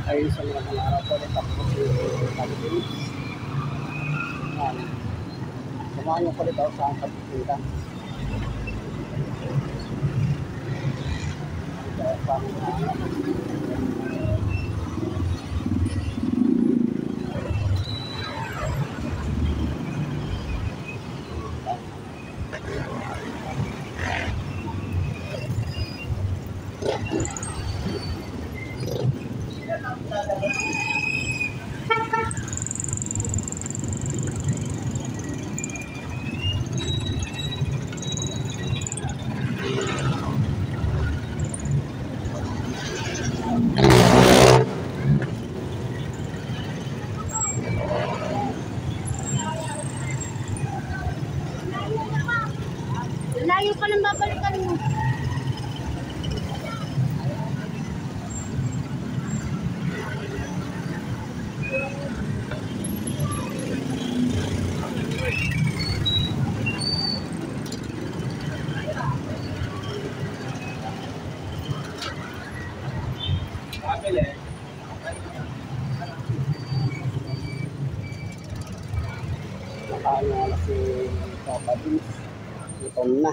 Ayun sa mga araw po ulit ako si Pag-ibig. Samahan niyo po ulit ako sa pagtitinda. Layo pa ng babalikan mo. Nakanya si Papa Dins. Gutom na.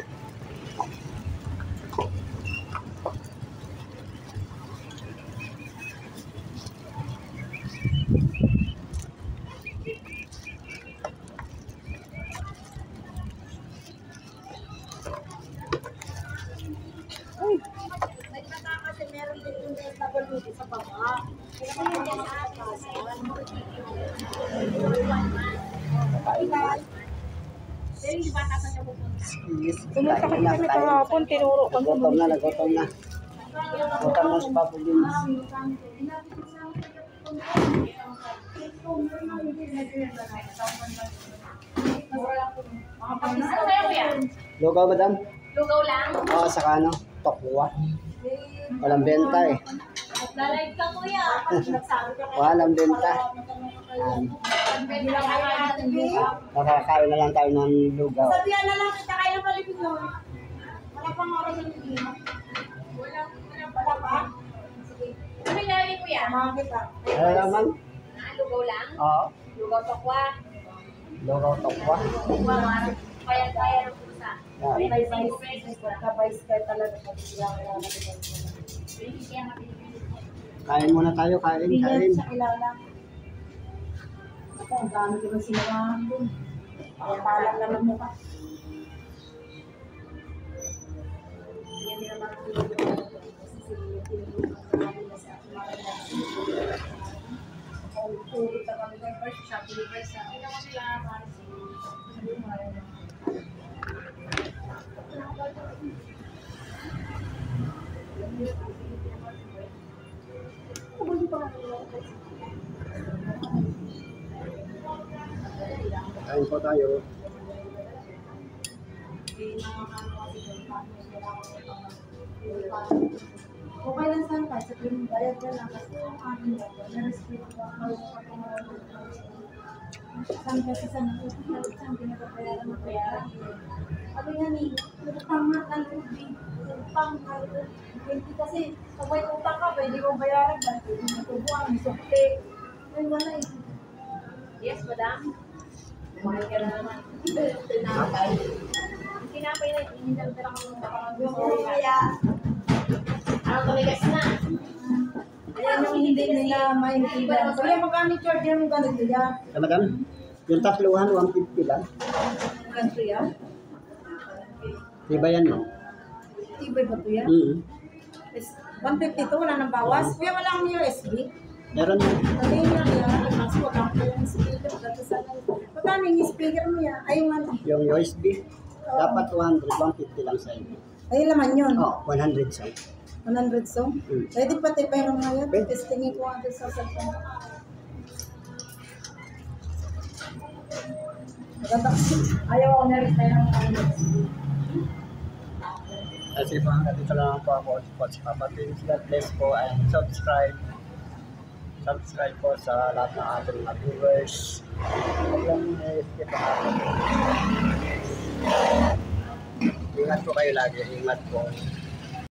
Kasi meron din yung tabaluti sa baba. Kaya kaya yan sa atas. Pero hindi bata sa siya pupunta. Pumunta ka kami kahapon, tinuro ko. Nagutom na. Nagutom na si Papa Dins. Ano kaya kuya? Lugaw, madam? Lugaw lang? Oo, saka ano, tokwa. Walang benta eh. Nalive ka kuya. Walang benta. Makakain na lang tayo ng lugaw. Sabihan na lang kita kayo ng palipin mo. Wala pang oras ng hindi. Wala pa? Sige. Ano nilagay kuya? Mga kita. Ano naman? Lugaw lang? Oo. Lugaw tokwa. Lugaw, tokwa. Tokwa, kaya ng pusa. Yan. Kabais ka talaga. Kain muna tayo, kain. Sa kilala. Ako, ang dami ko na sinamahan dun. Palang naman mo ka. Yan din naman ang pinag-iwan ko. Kasi pinag-iwan nila sa aking mga nasa. Ulit na kami ng first shop, deliver sa akin ako sila para sa Kain po tayo. okay lang saan ka, sabihin bayad ka lang kasi yung akin lang, na-respect ko ako saan kasi saan pinagabayaran mo kaya sabi nga ni, utang nga ng tubig, utang nga kasi pag may utang ka, pwede kong bayaran ba? Pwede mo tubuan, may sukte. Ay, wala eh. Yes, madam. Mahal ka na naman. Tinapay. Tinapay na, inindagdara ko ng kaya. Ano tumigas na? Ayan yung hindi nila maintindihan. So yung magkano charge yung ganito yan? Madam, yung tatluhan, 150 lang. Ganito yan? Diba yan, no? Tibay ba ito yan? 150 to, wala nang bawas. Kuya, wala akong USB. Meron na. Sabi niya yan, mas wala akong yung speaker. Magkano yung speaker mo yan? Ay, yung ano? Yung USB, dapat 200, 150 lang sa inyo. Ay, laman yun. Oh, 100 sa 100 song? Pwede pati pa yung ngayon. Testingin ko ang sa cellphone. Ayaw ako na-retire ng Kasi po, dito lang po ako si Papa Dins. God bless po and subscribe po sa lahat ng ating mga viewers. Huwag lang skip ang ating. Ingat po kayo lagi. Ingat po.